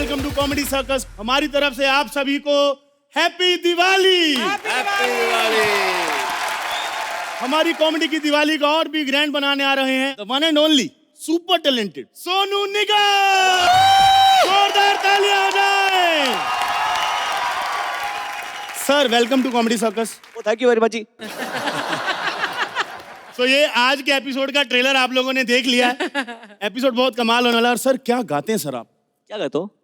Welcome to comedy circus. हमारी तरफ से आप सभी को हैप्पी दिवाली। हमारी कॉमेडी की दिवाली को और भी ग्रैंड बनाने आ रहे हैं the one and only super talented Sonu Nigam. जोरदार तालियां हो जाए। Sir welcome to comedy circus. Thank you very much ji. तो ये आज के एपिसोड का ट्रेलर आप लोगों ने देख लिया है। एपिसोड बहुत कमाल होने वाला है। और सर क्या गाते हैं सर आप? क्या गाते हो?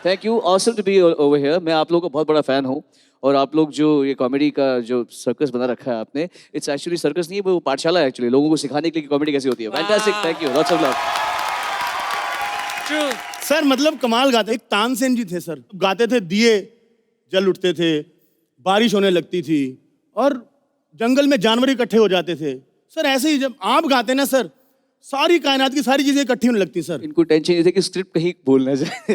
Thank you, awesome to be over here. मैं आप लोगों का बहुत बड़ा फैन हूँ और आप लोग जो ये कॉमेडी का जो सर्कस बना रखा है आपने, इट्स एक्चुअली सर्कस नहीं है, वो पाठशाला है एक्चुअली, लोगों को सिखाने के लिए कॉमेडी कैसी होती है। Fantastic, thank you, lots of love. True sir मतलब कमाल गाते। एक तानसेन जी थे सर, गाते थे दिए जल उठते थे, बारिश होने लगती थी और जंगल में जानवर इकट्ठे हो जाते थे। सर ऐसे ही जब आप गाते ना सर, सारी कायनात की सारी चीजें इकट्ठी होने लगती सर। इनको टेंशन ये थे कि स्क्रिप्ट कहीं भूल ना जाए।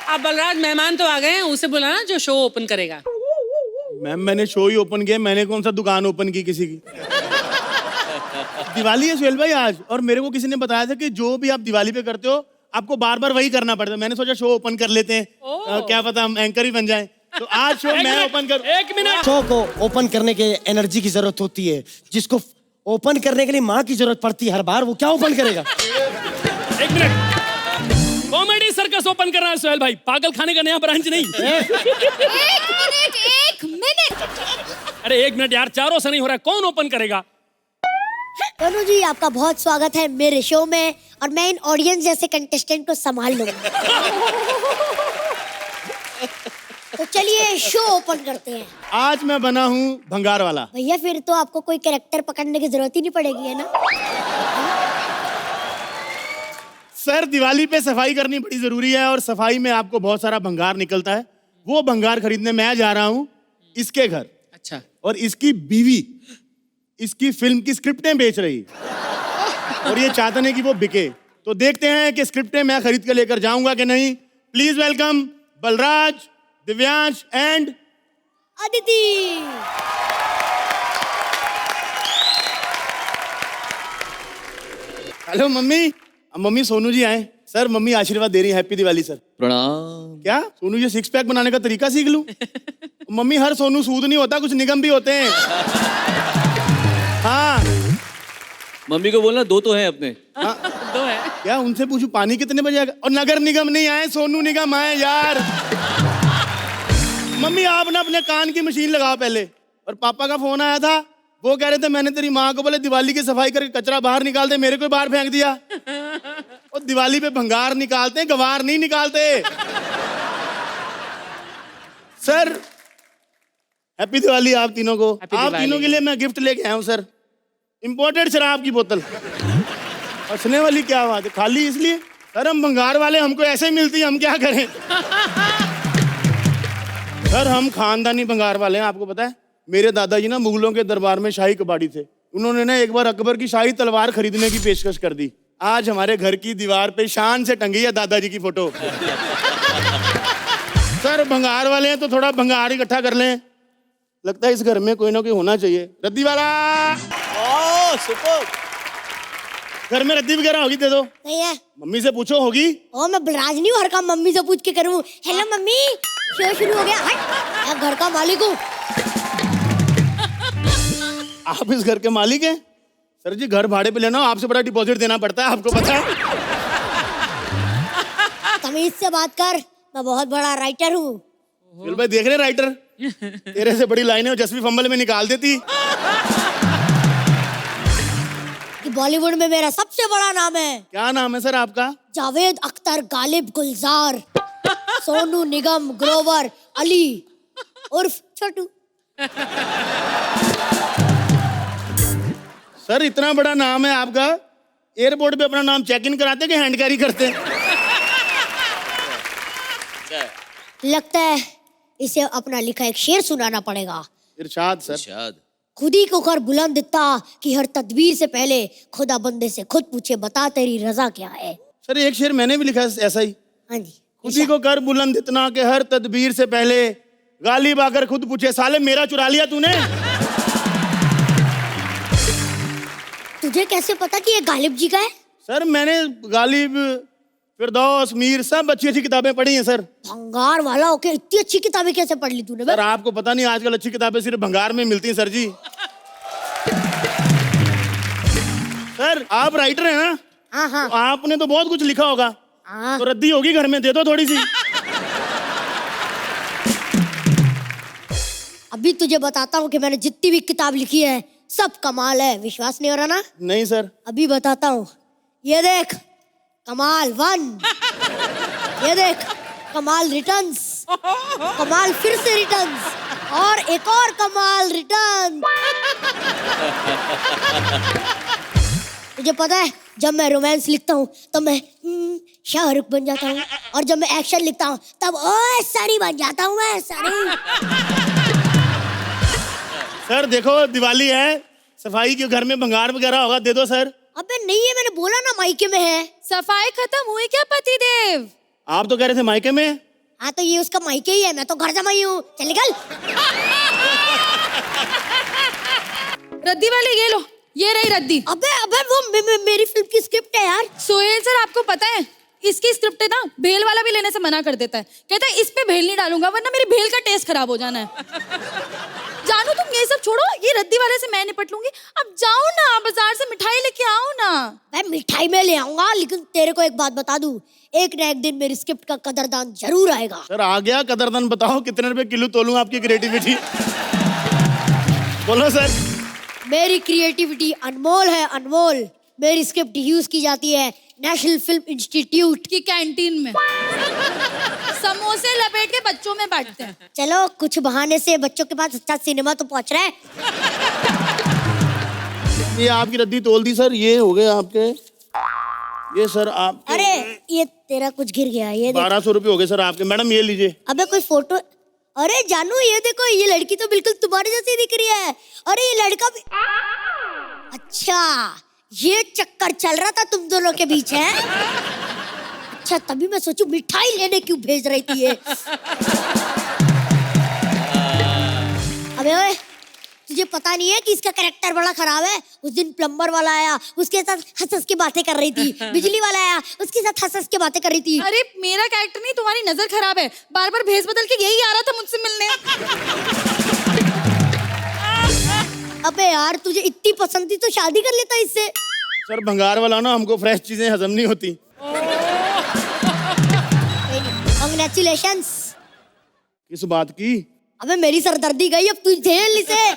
अब बलराज मेहमान तो आ गए हैं, उसे बुलाना जो शो ओपन करेगा। मैम मैंने शो ही ओपन किया, मैंने कौन सा दुकान ओपन की किसी की। दिवाली है सुहेल भाई आज, और मेरे को किसी ने बताया था कि जो भी आप दिवाली पे करते हो आपको बार बार वही करना पड़ता है। मैंने सोचा शो ओपन कर लेते हैं, क्या पता हम एंकर ही बन जाएं। तो आज शो मैं ओपन कर। एक मिनट, शो को ओपन करने के एनर्जी की जरूरत होती है, जिसको ओपन करने के लिए माँ की जरूरत पड़ती है हर बार, वो क्या ओपन करेगा? एक मिनट, कॉमेडी सर्कस ओपन कर रहा है सुहेल भाई, पागल खाने का नया ब्रांच नहीं। एक मिनट। अरे एक मिनट यार, चारों से नहीं हो रहा है, कौन ओपन करेगा? सोनू जी आपका बहुत स्वागत है मेरे शो में, और मैं इन ऑडियंस जैसे कंटेस्टेंट को संभाल लूंगा। तो चलिए शो ओपन करते हैं। आज मैं बना हूँ भंगार वाला। भैया फिर तो आपको कोई कैरेक्टर पकड़ने की जरूरत ही नहीं पड़ेगी, है ना? सर दिवाली पे सफाई करनी बड़ी जरूरी है और सफाई में आपको बहुत सारा भंगार निकलता है। वो भंगार खरीदने मैं जा रहा हूँ इसके घर। अच्छा, और इसकी बीवी इसकी फिल्म की स्क्रिप्टें बेच रही और ये चाहते हैं कि वो बिके। तो देखते हैं कि स्क्रिप्टें मैं खरीद के लेकर जाऊंगा कि नहीं। Please welcome Balraj, Divyansh and Aditi. Hello mummy. Mummy Sonu ji आए। सर मम्मी आशीर्वाद दे रही है, हैप्पी दिवाली सर। प्रणाम। क्या सोनू जी सिक्स पैक बनाने का तरीका सीख लूं? मम्मी हर सोनू सूद नहीं होता, कुछ निगम भी होते हैं। हाँ मम्मी को बोलना दो तो हैं अपने। हाँ। दो है। क्या उनसे पूछूं पानी कितने बजे आएगा? और नगर निगम नहीं आए, सोनू निगम आए यार। मम्मी आप ना अपने कान की मशीन लगाओ पहले। और पापा का फोन आया था, वो कह रहे थे मैंने तेरी माँ को बोले दिवाली की सफाई करके कचरा बाहर निकाल दे, मेरे को बाहर फेंक दिया। और दिवाली पे भंगार निकालते हैं, गवार नहीं निकालते। सर हैप्पी दिवाली आप तीनों को। Happy आप दिवाली। तीनों के लिए मैं गिफ्ट लेके आया हूँ सर, इंपोर्टेड शराब की बोतल। हंसने वाली क्या बात है, खाली इसलिए? सर हम भंगार वाले, हमको ऐसे ही मिलती है, हम क्या करें? सर हम खानदानी भंगार वाले हैं। आपको पता है मेरे दादाजी ना मुगलों के दरबार में शाही कबाड़ी थे। उन्होंने ना एक बार अकबर की शाही तलवार खरीदने की पेशकश कर दी। आज हमारे घर की दीवार पे शान से टंगी है दादाजी की फोटो। सर भंगार वाले हैं तो थोड़ा भंगार इकट्ठा कर लें। लगता है इस घर में कोई ना कोई होना चाहिए। रद्दी वाला। ओह सुपर। घर में रद्दी वगैरह होगी दे दो। नहीं है? मम्मी से पूछो होगी। ओ मैं बलराज नहीं हूँ, हर काम मम्मी से पूछ के करूँ। हेलो मम्मी, शो शुरू हो गया। हट, मैं घर का मालिक हूँ। आप इस घर के मालिक हैं? सर जी घर भाड़े पे लेना हो, आपसे बड़ा डिपॉजिट देना पड़ता है, आपको पता है। तमीज से बात कर, मैं बहुत बड़ा राइटर हूँ। बिल भाई देख रहे राइटर, तेरे से बड़ी लाइनें जसवी फंबल में निकाल देती। कि बॉलीवुड में मेरा सबसे बड़ा नाम है। क्या नाम है सर आपका? जावेद अख्तर, गालिब, गुलजार, सोनू निगम, ग्रोवर, अली उर्फ छोटू। सर इतना बड़ा नाम है आपका, एयरपोर्ट पे अपना नाम चेक इन कराते कि हैंड कैरी करते हैं? लगता है इसे अपना लिखा एक शेर सुनाना पड़ेगा। इरशाद सर। शायद खुद ही को कर बुलंद इतना कि हर तदबीर से पहले खुदा बंदे से खुद पूछे बता तेरी रजा क्या है। सर एक शेर मैंने भी लिखा है ऐसा ही। हाँ जी। खुद ही को कर बुलंद इतना कि हर तदबीर से पहले गालिब आकर खुद पूछे साले मेरा चुरा लिया तूने। तुझे कैसे पता कि ये गालिब जी का है? सर मैंने गालिब, फिरदौस, मीर सब अच्छी अच्छी किताबें पढ़ी हैं सर। भंगार वाला होके इतनी अच्छी किताबें कैसे पढ़ ली तूने बे? सर आपको पता नहीं आजकल अच्छी किताबें सिर्फ भंगार में मिलती हैं सर जी। सर आप राइटर हैं ना? हाँ हाँ तो आपने तो बहुत कुछ लिखा होगा, हाँ। तो रद्दी होगी घर में, दे दो थोड़ी सी। अभी तुझे बताता हूँ कि मैंने जितनी भी किताब लिखी है सब कमाल है। विश्वास नहीं हो रहा ना? नहीं सर। अभी बताता हूँ। ये देख कमाल 1, ये देख कमाल रिटर्न्स, कमाल फिर से रिटर्न्स, और एक और कमाल रिटर्न। तुझे पता है जब मैं रोमांस लिखता हूँ तब मैं शाहरुख बन जाता हूँ, और जब मैं एक्शन लिखता हूँ तब ओए सनी बन जाता हूँ मैं, सनी। सर देखो दिवाली है, सफाई के घर में भंगार वगैरह होगा, दे दो सर। अबे नहीं है, मैंने बोला ना मायके में है। सफाई खत्म हुई क्या पतिदेव? आप तो कह रहे थे मायके में। हाँ तो ये उसका मायके ही है, मैं तो घर जमाई हूँ। चल निकल। रद्दी वाले ये लो, ये रही रद्दी। अबे अबे वो मेरी फिल्म की स्क्रिप्ट है यार। सोहेल सर आपको पता है इसकी स्क्रिप्ट है ना, भेल वाला भी लेने से मना कर देता है, कहता है इस पे भेल नहीं डालूंगा वरना मेरी भेल का टेस्ट खराब हो जाना है। जानू तुम ये सब छोड़ो, ये रद्दी वाले से मैं निपट लूंगी। अब जाओ ना बाजार से मिठाई लेके आओ ना। मैं मिठाई में ले आऊंगा, लेकिन तेरे को एक बात बता दूं, एक ना एक दिन मेरी स्क्रिप्ट का कदरदान जरूर आएगा। सर आ गया कदरदान, बताओ कितने रुपए किलो तोलूं आपकी क्रिएटिविटी। बोलो सर। मेरी क्रिएटिविटी अनमोल है, अनमोल। मेरी स्क्रिप्ट यूज की जाती है नेशनल फिल्म इंस्टीट्यूट की कैंटीन में, समोसे लपेट के बच्चों में बांटते हैं। चलो कुछ बहाने से बच्चों के पास अच्छा सिनेमा तो पहुंच रहा है। ये आपकी रद्दी तोल दी सर, ये हो गए आपके, ये सर आप। अरे ये तेरा कुछ गिर गया, ये देख। 1200 रुपये हो गए सर आपके। मैडम ये लीजिए। अबे कोई फोटो। अरे जानू ये देखो, ये लड़की तो बिल्कुल तुम्हारे जैसी दिख रही है। अरे ये लड़का भी। अच्छा ये चक्कर चल रहा था तुम दोनों के बीच है? अच्छा तभी मैं सोचूं मिठाई लेने क्यों भेज रही थी ये। अबे ओए तुझे पता नहीं है कि इसका कैरेक्टर बड़ा खराब है। उस दिन प्लम्बर वाला आया, उसके साथ हंस हंस के बातें कर रही थी। बिजली वाला आया, उसके साथ हंस हंस के बातें कर रही थी। अरे मेरा कैरेक्टर नहीं, तुम्हारी नजर खराब है, बार बार भेस बदल के यही आ रहा था मुझसे मिलने। अबे यार तुझे इतनी पसंद थी तो शादी कर लेता इससे। सर भंगार वाला ना, हमको फ्रेश चीजें हजम नहीं होती। कांग्रेचुलेशंस। किस बात की? अबे मेरी सरदर्दी गई, अब तू झेल इसे।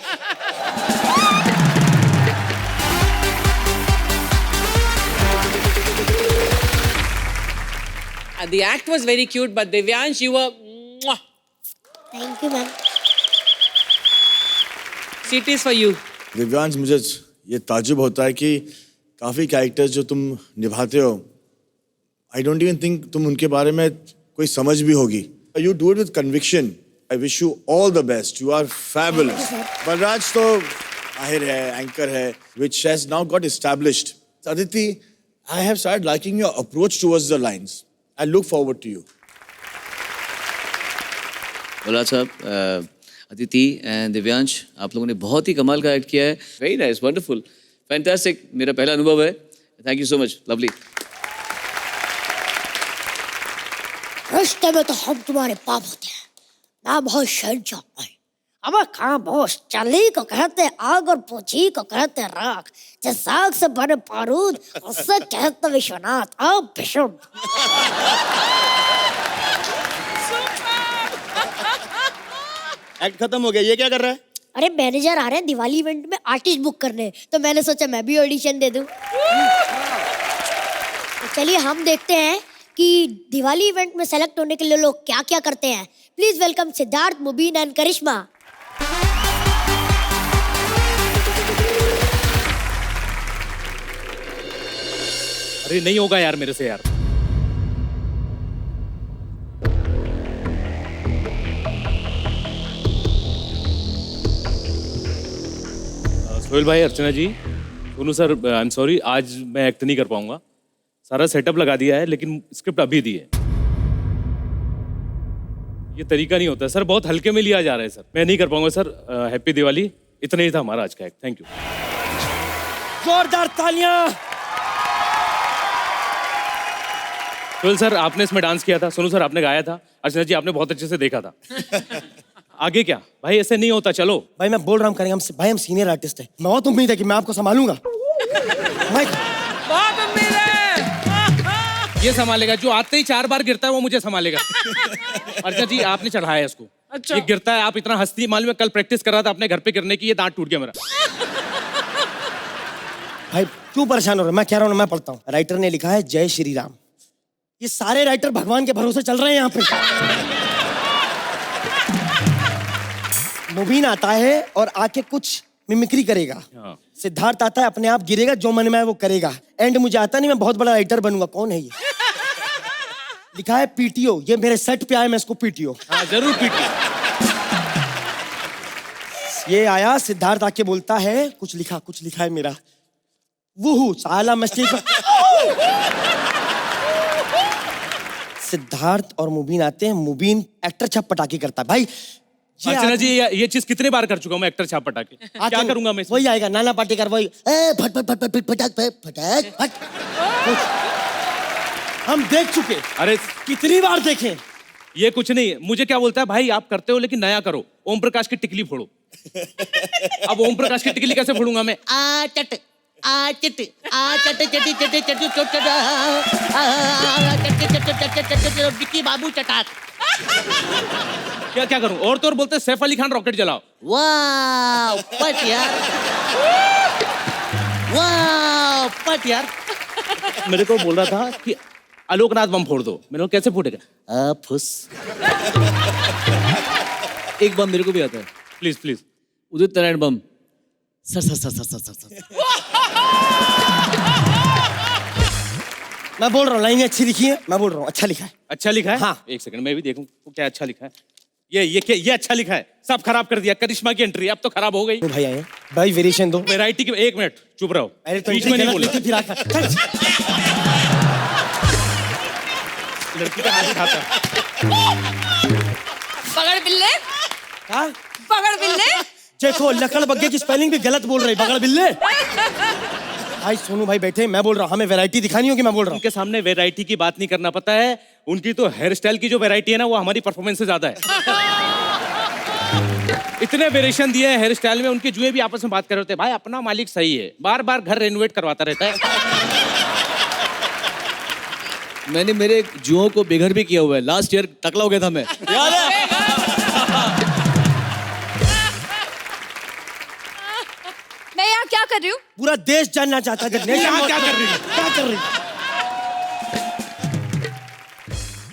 The act was very cute, but Divyansh, you were. Mwah. Thank you ma'am. Seat is for you. Divyansh, मुझे ये ताजुब होता है कि काफ़ी कैरेक्टर्स जो तुम निभाते हो, आई डोंट इवन थिंक तुम उनके बारे में कोई समझ भी होगी। You do it with conviction. I wish you all the best. You are fabulous. Balraj तो माहिर है, एंकर है, which has now got established. Aditi, I have started liking your approach towards the lines. I look forward to you. Balraj साहब, Aditi and Divyansh, आप लोगों ने बहुत ही कमाल का एक्ट किया है। Very nice, wonderful, fantastic. मेरा पहला अनुभव है। Thank you so much, lovely. रिश्ते में तो हम तुम्हारे बाप होते हैं ना, बहुत शहंशाह। अब खामोश चली को कहते आग और पूछी को कहते राख, जिस आग से बने बारूद उससे कहते विश्वनाथ। अब विष्णु एक्ट खत्म हो गया, ये क्या कर रहा है? अरे मैनेजर आ रहे हैं दिवाली इवेंट में आर्टिस्ट बुक करने, तो मैंने सोचा मैं भी ऑडिशन दे दूं। तो चलिए हम देखते हैं कि दिवाली इवेंट में सेलेक्ट होने के लिए लोग क्या क्या करते हैं। Please welcome Siddharth, Mubeen and Karishma. अरे नहीं होगा यार मेरे से यार। सोहेल भाई, Archana ji, Sonu sir, I am sorry, आज मैं एक्ट नहीं कर पाऊंगा। सारा सेटअप लगा दिया है लेकिन स्क्रिप्ट अभी दी है। ये तरीका नहीं होता सर, बहुत हल्के में लिया जा रहा है सर। मैं नहीं कर पाऊंगा सर। हैप्पी दिवाली। इतना ही था हमारा आज का एक्ट। Thank you. जोरदार तालियां। सोहेल सर आपने इसमें डांस किया था, सोनू सर आपने गाया था, अर्चना जी आपने बहुत अच्छे से देखा था। आगे क्या भाई, ऐसे नहीं होता। चलो भाई मैं बोल रहा हूँ करेंगे, भाई हम सीनियर आर्टिस्ट हैं, बहुत उम्मीद है कि मैं आपको संभालूंगा। मैं बहुत उम्मीद है। ये संभालेगा, जो आते ही 4 बार गिरता है वो मुझे संभालेगा। अर्चना जी आपने चढ़ाया है इसको। अच्छा। ये गिरता है, आप इतना हंसती, मालूम है कल प्रैक्टिस कर रहा था अपने घर पे गिरने की, ये दांत टूट गया मेरा। भाई क्यों परेशान हो रहे हो? मैं कह रहा हूँ मैं पढ़ता हूँ। राइटर ने लिखा है जय श्री राम। ये सारे राइटर भगवान के भरोसे चल रहे हैं यहाँ पे। मुबीन आता है और आके कुछ मिमिक्री करेगा। हाँ। सिद्धार्थ आता है अपने आप गिरेगा, जो मन में है वो करेगा। एंड मुझे आता नहीं, मैं बहुत बड़ा राइटर बनूंगा। कौन है ये? लिखा है पीटीओ। ये मेरे सेट पे आया, मैं इसको पीटीओ। हाँ जरूर पीटी। ये आया, सिद्धार्थ आके बोलता है कुछ लिखा है मेरा। वूहू साला मछली का। सिद्धार्थ और मुबीन आते हैं। मुबीन एक्टर छप पटाखे करता है। भाई अर्चना जी ये चीज कितने बार कर चुका हूँ मैं, एक्टर छाप पटाखे। क्या करूंगा मैं इसमें? वही आएगा नाना पाटेकर, वही फट फट फट फट फटाक फटाक फट। हम देख चुके। अरे कितनी बार देखे? ये कुछ नहीं, मुझे क्या बोलता है भाई आप करते हो लेकिन नया करो, ओम प्रकाश की टिकली फोड़ो। अब ओम प्रकाश की टिकली कैसे फोड़ूंगा मैं? विक्की बाबू चटाक। क्या क्या करूं? और तो और बोलते हैं सैफ अली खान रॉकेट जलाओ। वाह पट यार, वाह पट यार। मेरे को बोल रहा था कि आलोकनाथ बम फोड़ दो। मैंने कहा कैसे फूटेगा? फुस। एक बम मेरे को भी आता है। Please please. Udit Narayan bomb. Sir sir sir sir sir sir. मैं बोल रहा हूँ लाइन अच्छी लिखी है। मैं बोल रहा हूँ अच्छा लिखा है। अच्छा लिखा है? हाँ। एक सेकंड मैं भी देखूं क्या अच्छा लिखा है। ये अच्छा लिखा है। सब खराब कर दिया। करिश्मा की एंट्री अब तो खराब हो गई। तो भाई आए भाई, वेरिएशन दो। वैरायटी की। एक मिनट चुप रहो। अरे तो बीच में नहीं बोलना। फिर आता। लड़की का हाथ उठाता है। बगड़ बिल्ले, हाँ? बगड़ बिल्ले। देखो लकड़ बग्गे की स्पेलिंग भी गलत बोल रहे, बगड़ बिल्ले। भाई सोनू भाई बैठे, मैं बोल रहा हूँ हमें वैरायटी दिखानी होगी। मैं बोल रहा हूँ उनके सामने वैरायटी की बात नहीं करना। पता है उनकी तो हेयर स्टाइल की जो वैरायटी है ना वो हमारी परफॉर्मेंस से ज्यादा है। इतने वेरिएशन दिए हैं हेयर स्टाइल में, उनके जुए भी आपस में बात कर रहे थे। भाई अपना मालिक सही है, बार बार घर रेनोवेट करवाता रहता है। मैंने मेरे जुओं को बेघर भी किया हुआ है। लास्ट ईयर टकला हो गया था मैं, याद है? मैं यहाँ क्या कर रही हूँ? पूरा देश जानना चाहता है यहाँ क्या कर रही है? क्या कर रही?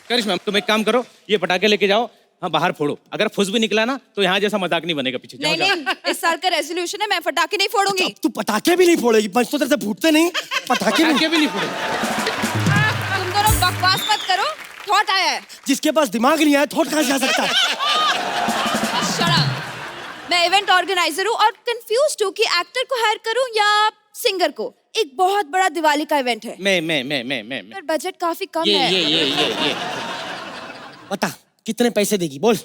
करिश्मा तुम एक काम करो, ये पटाखे लेके जाओ, हाँ बाहर फोड़ो। अगर फुस भी निकला ना तो यहाँ जैसा मजाक नहीं बनेगा। पीछे जाओ, नहीं जाओ। नहीं, इस साल का रेजोल्यूशन है, मैं पटाखे नहीं फोड़ूंगी। अब तू पटाखे भी नहीं फोड़ेगी? पंचतंत्र से फूटते नहीं पटाखे पटाखे नहीं। भी नहीं फोड़ो। तुम दोनों बकवास मत करो। थॉट आया है। जिसके पास दिमाग नहीं आया थोट कहाँ से आ सकता है? Shut up. मैं इवेंट ऑर्गेनाइजर हूँ और कंफ्यूज्ड हूँ कि एक्टर को हायर करूँ या सिंगर को। एक बहुत बड़ा दिवाली का इवेंट है मैं पर बजट काफी कम ये है। ये बता कितने पैसे देगी बोल।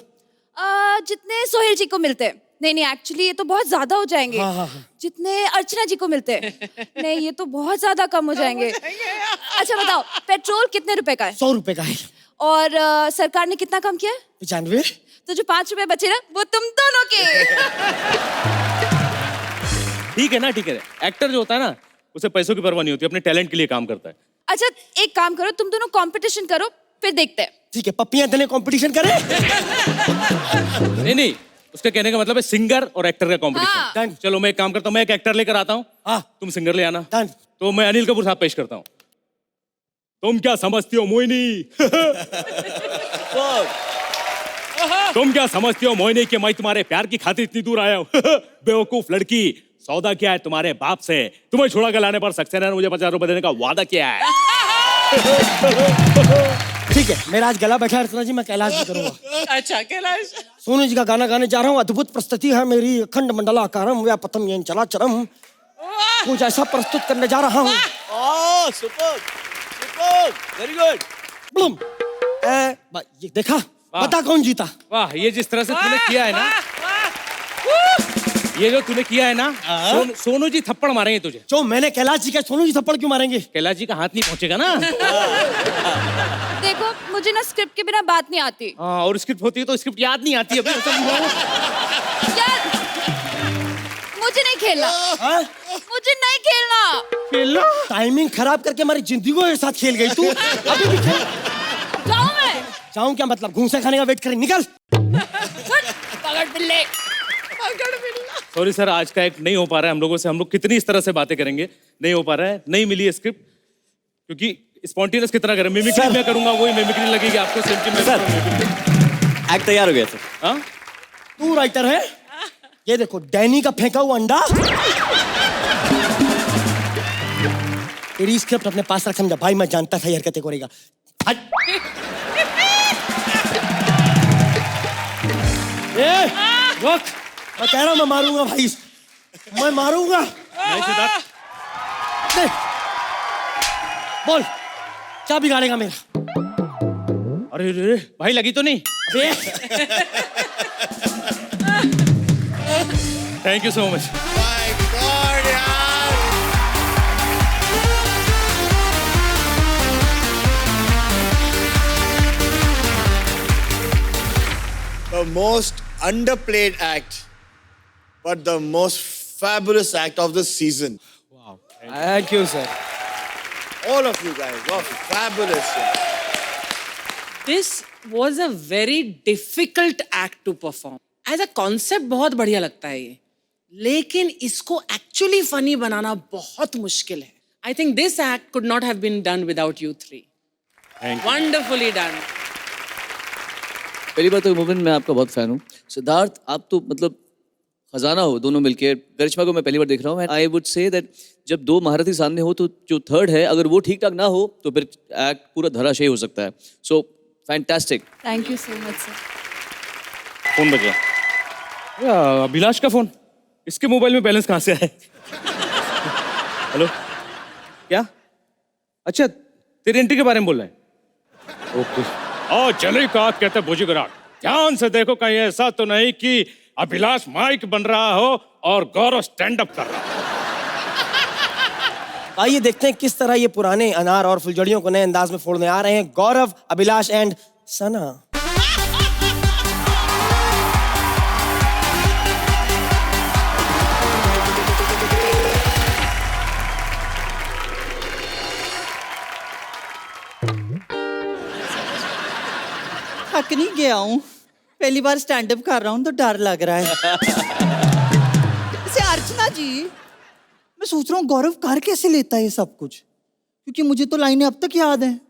जितने सोहेल जी को मिलते हैं। नहीं एक्चुअली ये तो बहुत ज्यादा हो जाएंगे। हाँ। जितने अर्चना जी को मिलते हैं। नहीं ये तो बहुत ज्यादा कम हो जाएंगे। अच्छा बताओ पेट्रोल कितने रुपए का है? 100 रुपए का है। और सरकार ने कितना कम किया है? 95। तो जो 5 रुपए बचे ना वो तुम दोनों के। ठीक है ना, ठीक है। एक्टर जो होता है ना उसे पैसों की परवाह नहीं होती, अपने टैलेंट के लिए काम करता है। अच्छा एक काम करो, तुम दोनों कंपटीशन करो फिर देखते हैं। ठीक है पप्पियां देने कंपटीशन करे। नहीं उसका कहने का मतलब है सिंगर और एक्टर का हाँ। कंपटीशन। चलो मैं एक काम करता हूँ, मैं एक एक्टर लेकर आता हूँ, हाँ। तुम सिंगर ले आना। डन। तो मैं अनिल कपूर साहब पेश करता हूँ। तुम क्या समझती हो मोहिनी? तुम क्या समझती हो मोहिनी कि मैं तुम्हारे प्यार की खातिर इतनी दूर आया हूँ? बेवकूफ लड़की, सौदा किया है तुम्हारे बाप से। तुम्हें छुड़ा के लाने पर सक्सेना ने मुझे 50 रुपए देने का वादा किया है। ठीक है मेरा आज गला बैठा है अर्चना जी, मैं कैलाश भी करूंगा। अच्छा कैलाश। सोनू जी का गाना गाने जा रहा हूँ। अद्भुत प्रस्तुति है मेरी, अखंड मंडलाकारम व्यापतम येन चराचरम। कुछ ऐसा प्रस्तुत करने जा रहा हूँ। Super very good. ब्लूम। ये देखा? बता कौन जीता? वाह, ये जिस तरह से तूने किया है ना, ये जो तूने किया है ना, सोनू जी थप्पड़ मारेंगे तुझे। जो मैंने कैलाश जी का, सोनू जी थप्पड़ क्यों मारेंगे? कैलाश जी का हाथ नहीं पहुंचेगा ना। देखो मुझे ना स्क्रिप्ट के बिना बात नहीं आती। हाँ, और स्क्रिप्ट होती है तो स्क्रिप्ट याद नहीं आती है। यार मुझे नहीं खेलना। हाँ? मुझे नहीं खेलना। खेलना? टाइमिंग खराब करके हमारी जिंदगी के साथ खेल गई तू। अभी भी खेल। जाऊं मैं? जाऊं क्या मतलब? घूंसे खाने का वेट करें, निकल। पकड़ बिल्ले। सॉरी सर, आज का एक नहीं हो पा रहा है हम लोगों से। हम लोग कितनी इस तरह से बातें करेंगे, नहीं हो पा रहा है। नहीं मिली है स्क्रिप्ट, क्योंकि स्पॉन्टेनियस कितना करें। मिमिक्री मैं करूंगा, वही मिमिक्री लगेगी आपको। सर एक्ट तैयार हो गया सर। हाँ, तू राइटर है? ये देखो डैनी का फेंका हुआ अंडा। तेरी स्क्रिप्ट अपने पास रख, समझा भाई? मैं जानता था ये हरकतें करेगा। हट। ए, रुक। मैं कह रहा हूं मैं मारूंगा भाई, मैं मारूंगा। नहीं सिद्धार्थ। नहीं। बोल, क्या बिगाड़ेगा मेरा? अरे रे भाई, लगी तो नहीं? अबे thank you so much. The most underplayed act, but the most fabulous act of the season. Thank you sir. All of you guys, wow, fabulous. This was a very difficult act to perform. As a concept बहुत बढ़िया लगता है ये, लेकिन इसको actually funny बनाना बहुत मुश्किल है. I think this act could not have been done without you three. Thank you. Wonderfully done. पहली बात तो मोमिन, मैं आपका बहुत फैन हूँ। सिद्धार्थ, आप तो मतलब खजाना हो दोनों मिलके। गरिश्मा को मैं पहली बार देख रहा हूँ। आई वुड से दैट जब दो महारथी सामने हो तो जो थर्ड है, अगर वो ठीक ठाक ना हो तो फिर एक्ट पूरा धराशायी हो सकता है। सो fantastic. Thank you so much sir. Phone बजा। या अभिलाष का फोन। इसके मोबाइल में बैलेंस कहाँ से आया? हेलो, क्या? अच्छा, तेरी एंट्री के बारे में बोल रहा है? ओके। ओ चले का कहते भोजी गराट, ध्यान से देखो कहीं ऐसा तो नहीं कि अभिलाष माइक बन रहा हो और गौरव स्टैंड अप कर रहा हो। आइए देखते हैं किस तरह ये पुराने अनार और फुलझड़ियों को नए अंदाज में फोड़ने आ रहे हैं गौरव, अभिलाष एंड सना। थक नहीं गया हूँ, पहली बार स्टैंड अप कर रहा हूँ तो डर लग रहा है। वैसे अर्चना जी, मैं सोच रहा हूँ गौरव कर कैसे लेता है ये सब कुछ, क्योंकि मुझे तो लाइनें अब तक याद हैं।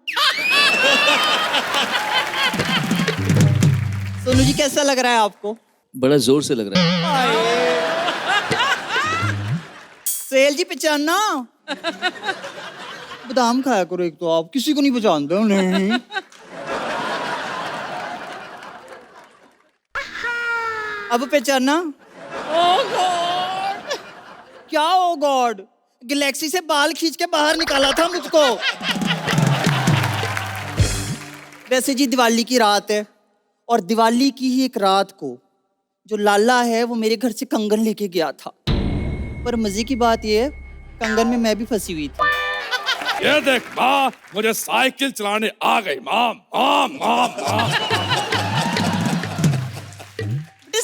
सोनू जी कैसा लग रहा है आपको? बड़ा जोर से लग रहा है। सेल जी पहचाना? बादाम खाया करो एक तो, आप किसी को नहीं पहचानते हो। नहीं अब पहचाना? ओह गॉड! क्या ओ गॉड? गैलेक्सी से बाल खींच के बाहर निकाला था मुझको। वैसे जी दिवाली की रात है, और दिवाली की ही एक रात को जो लाला है वो मेरे घर से कंगन लेके गया था। पर मजे की बात ये है, कंगन में मैं भी फंसी हुई थी। ये देख माँ, मुझे साइकिल चलाने आ गई। माँ माँ माँ माँ।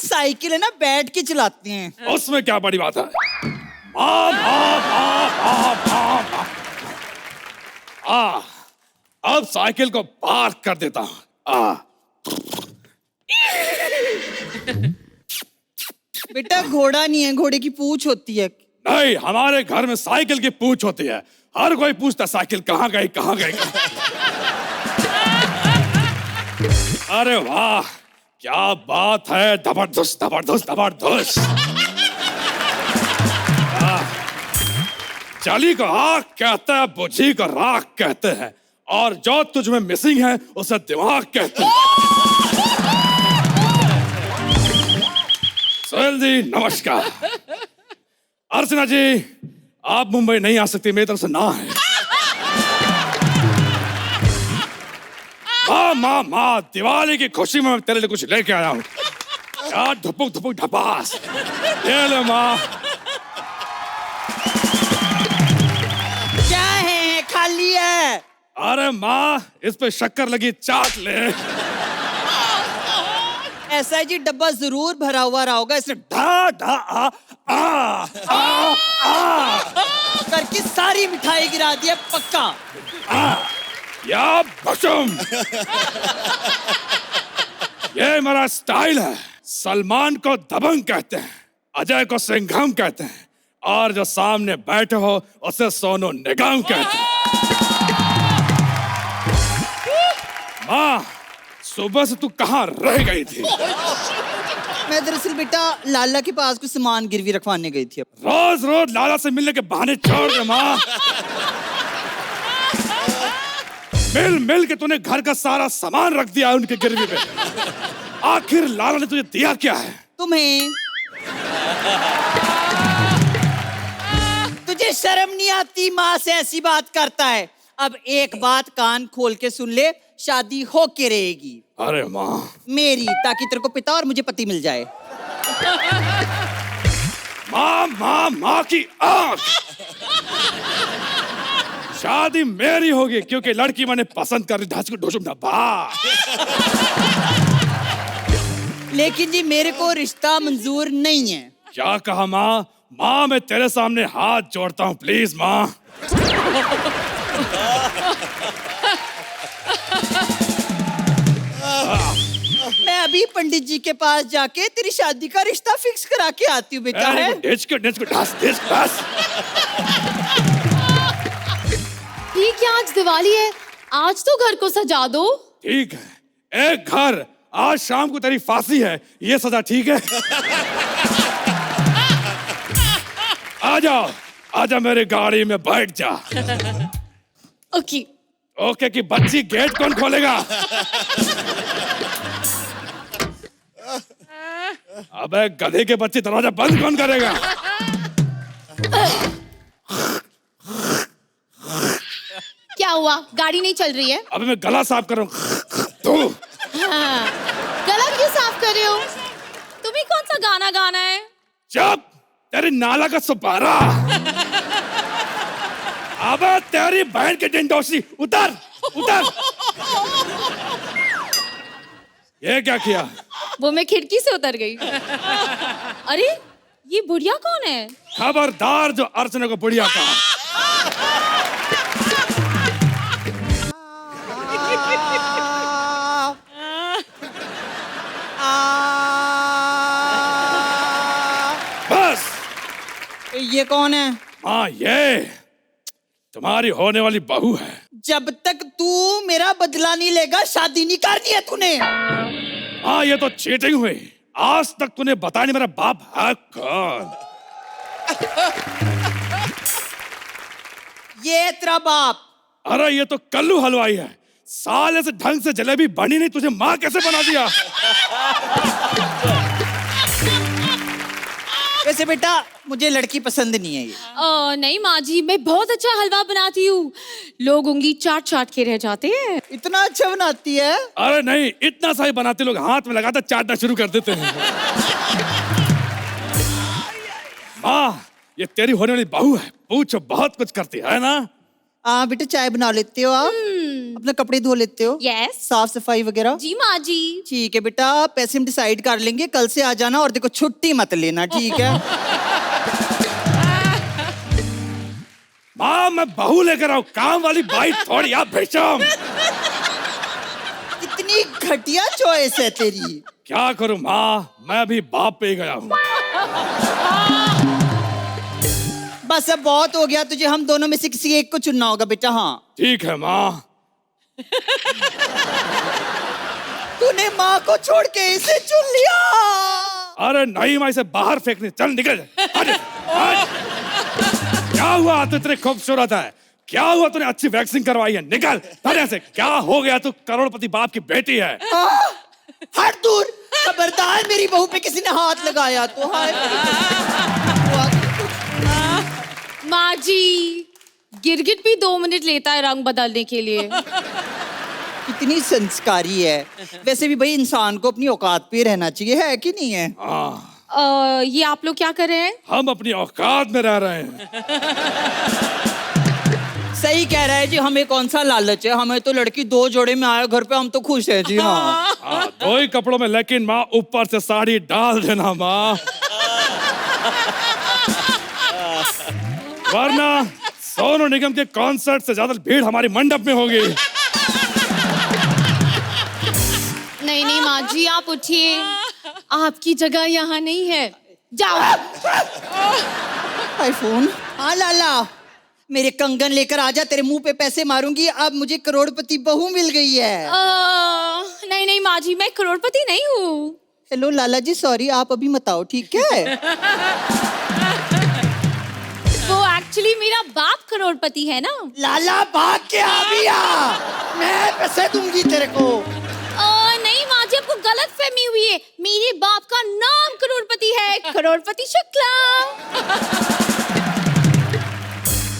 साइकिल है ना, बैठ के चलाते हैं। उसमें क्या बड़ी बात है? माँ माँ माँ माँ माँ माँ। अब साइकिल को पार्क कर देता हूँ। बेटा घोड़ा नहीं है, घोड़े की पूंछ होती है। नहीं, हमारे घर में साइकिल की पूंछ होती है। हर कोई पूछता साइकिल कहाँ गई, कहाँ गई। अरे वाह, क्या बात है, जबरदस्त जबरदस्त जबरदस्त। चली को आग कहते हैं, बुझी को राख कहते हैं, और जो तुझ में मिसिंग है उसे दिमाग कहते हैं। सोहेल जी नमस्कार। अर्चना जी, आप मुंबई नहीं आ सकती, मेरी तरफ से ना है। माँ माँ माँ, दिवाली की खुशी में मैं तेरे लिए कुछ लेके आया हूँ। या धुपुक धुपुक ढपास। ये ले माँ। क्या है, खाली है? अरे माँ, इस पे शक्कर लगी, चाट ले। ऐसा है जी, डब्बा जरूर भरा हुआ रहा होगा, इसे ढा ढा आ आ आ आ करके सारी मिठाई गिरा दी है, पक्का। या बशम। ये मेरा स्टाइल है। सलमान को दबंग कहते हैं, अजय को सिंघम कहते हैं, और जो सामने बैठे हो उसे सोनू निगम कहते हैं। माँ, सुबह से तू कहाँ रह गई थी? मैं दरअसल बेटा लाला के पास कुछ सामान गिरवी रखवाने गई थी। रोज रोज लाला से मिलने के बहाने छोड़ दे माँ। मिल मिल के तूने घर का सारा सामान रख दिया उनके गिरवी पे। आखिर लाला ने तुझे दिया क्या है? तुम्हें तुझे शर्म नहीं आती? माँ से ऐसी बात करता है। अब एक बात कान खोल के सुन ले, शादी हो के रहेगी। अरे माँ, मेरी, ताकि तेरे को पिता और मुझे पति मिल जाए। माँ माँ माँ की आँख। शादी मेरी होगी क्योंकि लड़की मैंने पसंद कर ली। ढांच ढोचुम ढब्बा। लेकिन जी मेरे को रिश्ता मंजूर नहीं है। क्या कहा माँ? माँ, मैं तेरे सामने हाथ जोड़ता हूँ, प्लीज माँ। मैं अभी पंडित जी के पास जाके तेरी शादी का रिश्ता फिक्स करा के आती हूँ बेटा। है ठीक है, आज दिवाली है, आज तो घर को सजा दो। ठीक है, एक घर, आज शाम को तेरी फांसी है, ये सजा ठीक है? आ जाओ, आजा मेरी गाड़ी में बैठ जा। ओके। ओके की बच्ची, गेट कौन खोलेगा? अबे गधे के बच्चे, दरवाजा बंद कौन करेगा? क्या हुआ, गाड़ी नहीं चल रही है? अबे मैं गला साफ कर रहा हूँ। तू हाँ। गला क्यों साफ कर रहे हो? तुम्हें कौन सा गाना गाना है? चुप, तेरी नाला का सुपारा। अबे तेरी बहन के डिंडोसी, उतर उतर। ये क्या किया? वो मैं खिड़की से उतर गई। अरे ये बुढ़िया कौन है? खबरदार जो अर्चना को बुढ़िया कहा। बस। ये कौन है? हाँ, ये तुम्हारी होने वाली बहू है। जब तक तू मेरा बदला नहीं लेगा शादी नहीं करनी है तूने। हाँ, ये तो चीटिंग हुई। आज तक तूने बताया नहीं मेरा बाप है कौन। ये तेरा बाप। अरे ये तो कल्लू हलवाई है। साले से ढंग से जलेबी बनी नहीं, तुझे माँ कैसे बना दिया? वैसे बेटा मुझे लड़की पसंद नहीं है ये। नहीं माँ जी, मैं बहुत अच्छा हलवा बनाती हूँ, लोग उंगली चाट चाट के रह जाते हैं। इतना अच्छा बनाती है? अरे नहीं, इतना सा ही बनाते, लोग हाथ में लगाते चाटना शुरू कर देते हैं। माँ, ये तेरी होने वाली बहू है, पूछो, बहुत कुछ करती है ना? हाँ बेटा, चाय बना लेते हो आप? अपने कपड़े धो लेते हो? यस। साफ सफाई वगैरह? जी माँ जी। ठीक है बेटा, पैसे हम डिसाइड कर लेंगे, कल से आ जाना, और देखो छुट्टी मत लेना, ठीक है? माँ, मैं बहू लेकर आऊं, काम वाली बाई थोड़ी आप भेजम। कितनी घटिया चॉइस है तेरी। क्या करूं माँ, मैं भी बाप पे गया हूँ। बस अब बहुत हो गया, तुझे हम दोनों में से किसी एक को चुनना होगा बेटा। हाँ ठीक है माँ। तूने माँ को छोड़ के इसे चुन लिया। अरे नहीं माँ, इसे बाहर फेंकने, चल निकल। क्या हुआ, तू इतनी खूबसूरत है? क्या हुआ, तूने अच्छी वैक्सिंग करवाई है? निकल तरह से। क्या हो गया, तू करोड़पति बाप की बेटी है। हट दूर, खबरदार मेरी बहू पे किसी ने हाथ लगाया तो। माँ जी, गिरगिट भी 2 मिनट लेता है रंग बदलने के लिए। कितनी संस्कारी है। वैसे भी भाई इंसान को अपनी औकात पे रहना चाहिए, है कि नहीं है? ये आप लोग क्या कर रहे हैं? हम अपनी औकात में रह रहे हैं। सही कह रहा है जी, हमें कौन सा लालच है, हमें तो लड़की 2 जोड़े में आए घर पे, हम तो खुश है जी। हाँ, 2 ही कपड़ों में, लेकिन माँ ऊपर से साड़ी डाल देना माँ, वरना सोनू निगम के कॉन्सर्ट से ज्यादा भीड़ हमारी मंडप में होगी। नहीं नहीं माँ जी, आप उठिए, आपकी जगह यहाँ नहीं है, जाओ। आईफोन। हाँ लाला, मेरे कंगन लेकर आजा, तेरे मुंह पे पैसे मारूंगी। अब मुझे करोड़पति बहू मिल गई है। नहीं नहीं माँ जी, मैं करोड़पति नहीं हूँ। हेलो लाला जी, सॉरी, आप अभी मत आओ, ठीक है? वो एक्चुअली मेरा बाप करोड़पति है ना। लाला भाग के आ भी आ, मैं पैसे दूंगी तेरे को। नहीं माँ जी, आपको गलत फहमी हुई है, मेरे बाप का नाम करोड़पति है, करोड़पति शुक्ला।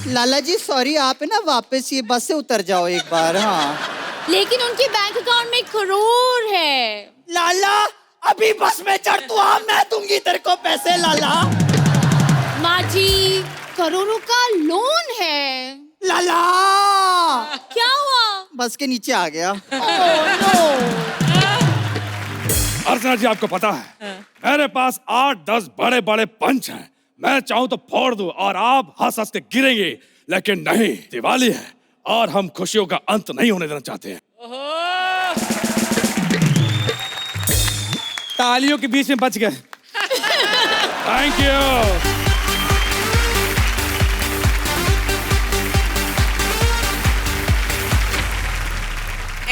लाला जी सॉरी, आप ना वापस ये बस से उतर जाओ एक बार। हाँ, लेकिन उनके बैंक अकाउंट में 1 करोड़ है। लाला अभी बस में चढ़ तू, आ, मैं दूंगी तेरे को पैसे। लाला माँ जी, करोड़ों का लोन है। लाला क्या हुआ? बस के नीचे आ गया। अर्चना जी, आपको पता है मेरे पास 8-10 बड़े बड़े पंच हैं, मैं चाहूं तो फोड़ दूं और आप हंस हंस के गिरेंगे, लेकिन नहीं, दिवाली है और हम खुशियों का अंत नहीं होने देना चाहते हैं। तालियों के बीच में बच गए। Thank you.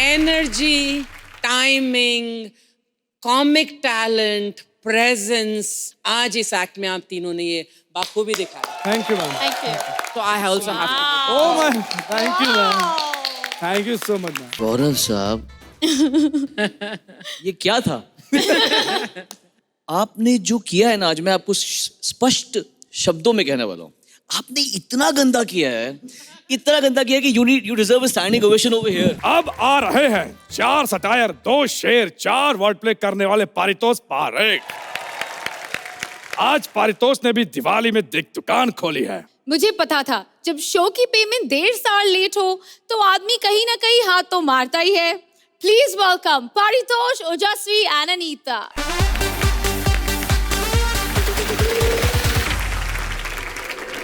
Energy, timing, comic talent, presence, आज इस एक्ट में आप तीनों ने ये बाखूबी दिखाया। Thank you ma'am. तो I also have to. Oh ma'am, thank you ma'am, thank you so much ma'am. Gaurav साहब, ये क्या था? आपने जो किया है ना, आज मैं आपको स्पष्ट शब्दों में कहने वाला हूँ, आपने इतना गंदा किया है, इतना गंदा किया कि you deserve a standing ovation over here. अब आ रहे हैं 4 सटायर, 2 शेर, 4 वर्ड प्ले करने वाले पारितोष पारेख। आज पारितोष ने भी दिवाली में एक दुकान खोली है। मुझे पता था, जब शो की पेमेंट 1.5 साल लेट हो तो आदमी कहीं ना कहीं हाथ तो मारता ही है। प्लीज वेलकम पारितोष, ओजस्वी एंड अनीता।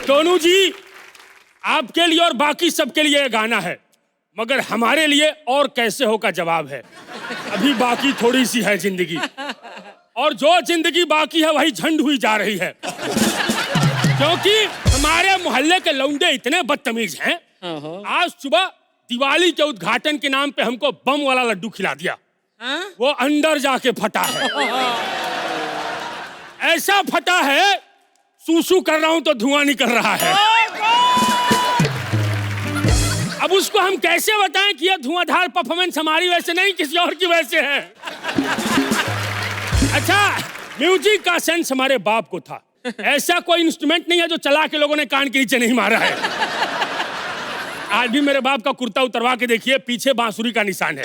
सोनू जी, आपके लिए और बाकी सबके लिए ये गाना है, मगर हमारे लिए और कैसे हो का जवाब है। अभी बाकी थोड़ी सी है जिंदगी, और जो जिंदगी बाकी है वही झंड हुई जा रही है, क्योंकि हमारे मोहल्ले के लौंडे इतने बदतमीज हैं। आज सुबह दिवाली के उद्घाटन के नाम पे हमको बम वाला लड्डू खिला दिया। वो अंदर जाके फटा है, ऐसा फटा है सूसू कर रहा हूं तो धुआं निकल रहा है। अब उसको हम कैसे बताएं कि ये धुआंधार परफॉर्मेंस हमारी वजह से नहीं, किसी और की वजह से है। अच्छा, म्यूजिक का सेंस हमारे बाप को था। ऐसा कोई इंस्ट्रूमेंट नहीं है जो चला के लोगों ने कान के नीचे नहीं मारा है। आज भी मेरे बाप का कुर्ता उतरवा के देखिए, पीछे बांसुरी का निशान है।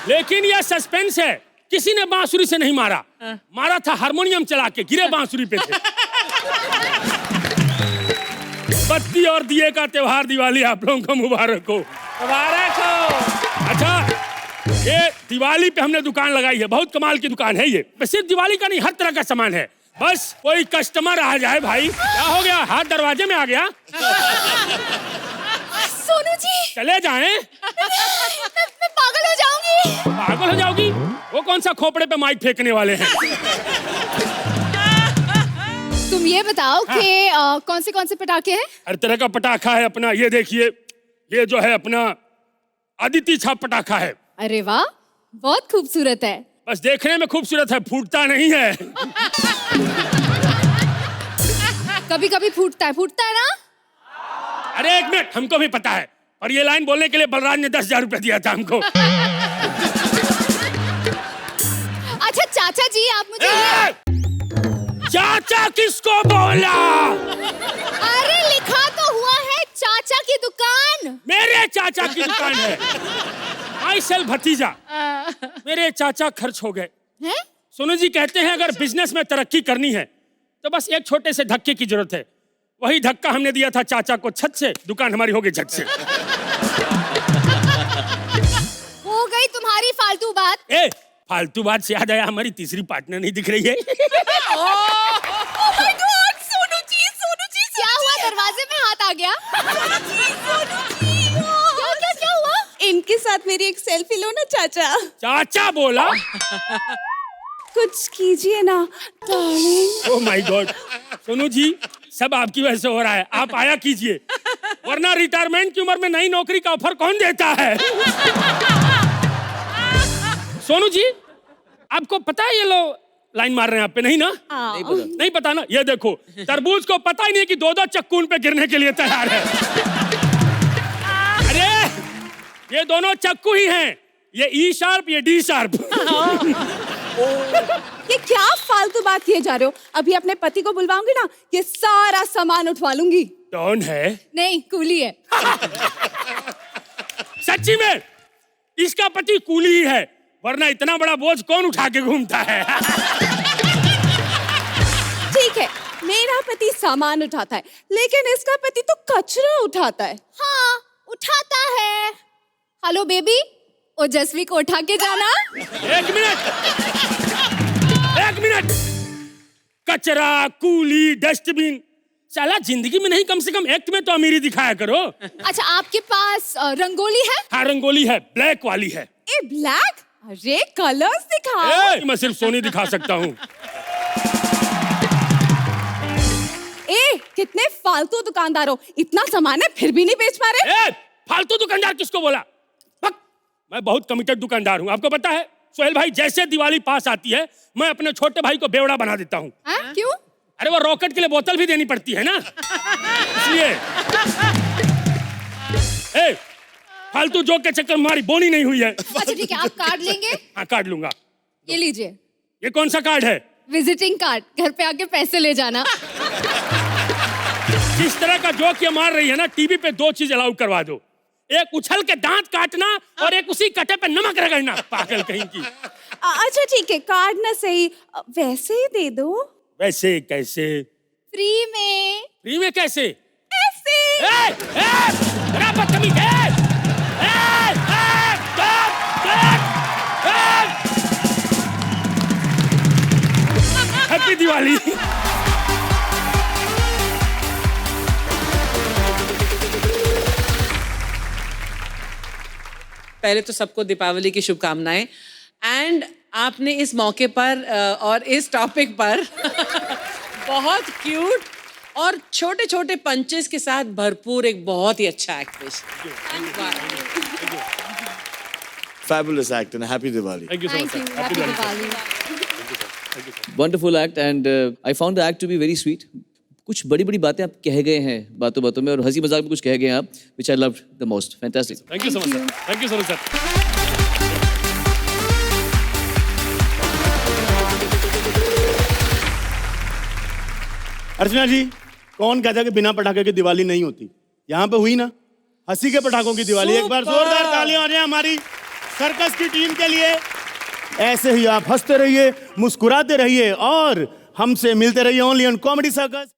लेकिन यह सस्पेंस है, किसी ने बांसुरी से नहीं मारा, मारा था हारमोनियम चला के, गिरे बांसुरी पे थे। बत्ती और दिए का त्योहार दिवाली आप लोगों को मुबारक हो। मुबारक हो। अच्छा, ये दिवाली पे हमने दुकान लगाई है, बहुत कमाल की दुकान है ये। सिर्फ दिवाली का नहीं, हर तरह का सामान है। बस कोई कस्टमर आ जाए भाई। क्या हो गया, हाथ दरवाजे में आ गया? सोनू जी, चले जाएं। मैं पागल हो जाऊंगी। पागल हो जाओगी? वो कौन सा खोपड़े पे माइक फेंकने वाले हैं? तुम ये बताओ कि कौन से पटाखे हैं? हर तरह का पटाखा है अपना। ये देखिए, ये जो है अपना आदित्य छाप पटाखा है। अरे वाह, बहुत खूबसूरत है। बस देखने में खूबसूरत है, फूटता नहीं है। कभी कभी फूटता है ना? अरे एक मिनट, हमको भी पता है, और ये लाइन बोलने के लिए बलराज ने 10,000 रुपए दिया था हमको। अच्छा चाचा जी, आप मुझे चाचा किसको बोला? अरे लिखा तो हुआ है चाचा की दुकान। मेरे चाचा की दुकान है। आई सेल भतीजा। मेरे चाचा खर्च हो गए। हैं? सोनू जी कहते हैं अगर बिजनेस में तरक्की करनी है तो बस एक छोटे से धक्के की जरूरत है। वही धक्का हमने दिया था चाचा को छत से, दुकान हमारी हो गई झट से। हो गई तुम्हारी फालतू बात। ए, फालतू बात से याद आया, हमारी तीसरी पार्टनर नहीं दिख रही है। क्या हुआ, दरवाजे में हाथ आ गया? क्या हुआ? इनके साथ मेरी एक सेल्फी लो ना चाचा। चाचा बोला? कुछ कीजिए ना darling. Oh my God. Sonu ji, सब आपकी वजह से हो रहा है, आप आया कीजिए, वरना रिटायरमेंट की उम्र में नई नौकरी का ऑफर कौन देता है? सोनू जी, आपको पता है ये लोग लाइन मार रहे हैं आप पे, नहीं ना? नहीं पता ना? ये देखो, तरबूज को पता ही नहीं कि दो चक्कू उन पे गिरने के लिए तैयार है। अरे ये दोनों चक्कू ही हैं, ये ई शार्प, ये डी शार्प। ये क्या फालतू बात किए जा रहे हो? अभी अपने पति को बुलवाऊंगी ना, ये सारा सामान उठवा लूंगी। कौन है? नहीं, कूली है। सच्ची में इसका पति कूली ही है, वरना इतना बड़ा बोझ कौन उठा के घूमता है? ठीक है, मेरा पति सामान उठाता है, लेकिन इसका पति तो कचरा उठाता है। हाँ, उठाता है। हेलो बेबी, ओजस्वी को उठा के जाना। एक मिनट। कचरा, कूली, डस्टबिन, साला जिंदगी में नहीं, कम से कम एक्ट में तो अमीरी दिखाया करो। अच्छा, आपके पास रंगोली है? हाँ, रंगोली है, ब्लैक वाली है। ए ब्लैक? अरे कलर्स दिखाओ। मैं सिर्फ सोनी दिखा सकता हूँ। कितने फालतू दुकानदार हो, इतना सामान है फिर भी नहीं बेच पा रहे। फालतू दुकानदार किसको बोला? मैं बहुत कमिटेड दुकानदार हूँ, आपको पता है। सोहेल भाई, जैसे दिवाली पास आती है मैं अपने छोटे भाई को बेवड़ा बना देता हूँ। क्यों? अरे वो रॉकेट के लिए बोतल भी देनी पड़ती है ना, इसलिए। फालतू जोक के चक्कर में हमारी बोनी नहीं हुई है। अच्छा ठीक है, आप कार्ड लेंगे? हाँ, कार्ड लूंगा। ये लीजिए। ये कौन सा कार्ड है? विजिटिंग कार्ड, घर पे आके पैसे ले जाना। जिस तरह का जोक ये मार रही है ना, टीवी पे दो चीज अलाउ करवा दो, एक उछल के दांत काटना और एक उसी कटे पे नमक रगड़ना, पागल कहीं की। अच्छा ठीक है, कार्ड ना सही, वैसे ही दे दो। वैसे कैसे? फ्री में। फ्री में कैसे? ऐसे। बदतमीज है। हैप्पी दिवाली। पहले तो सबको दीपावली की शुभकामनाएं। एंड आपने इस मौके पर और इस टॉपिक पर बहुत क्यूट और छोटे छोटे पंचेस के साथ भरपूर एक बहुत ही अच्छा एक्ट पेश किया। Fabulous act and happy Diwali. Thank you so much. Thank you. Happy Happy Diwali. Diwali. Wonderful act and I found the act to be very sweet. कुछ बड़ी बड़ी बातें आप कह गए हैं बातों बातों में, और हंसी मजाक में कुछ कह गए हैं आप, which I loved the most. Fantastic. Thank you so much, sir. Thank you so much, sir. अर्चना जी, कौन कहता है कि बिना पटाखे की दिवाली नहीं होती? यहाँ पे हुई ना, हंसी के पटाखों की दिवाली। एक बार जोरदार तालियां हो जाए हमारी सर्कस की टीम के लिए। ऐसे ही आप हंसते रहिए, मुस्कुराते रहिए और हमसे मिलते रहिए ओनली ऑन कॉमेडी सर्कस।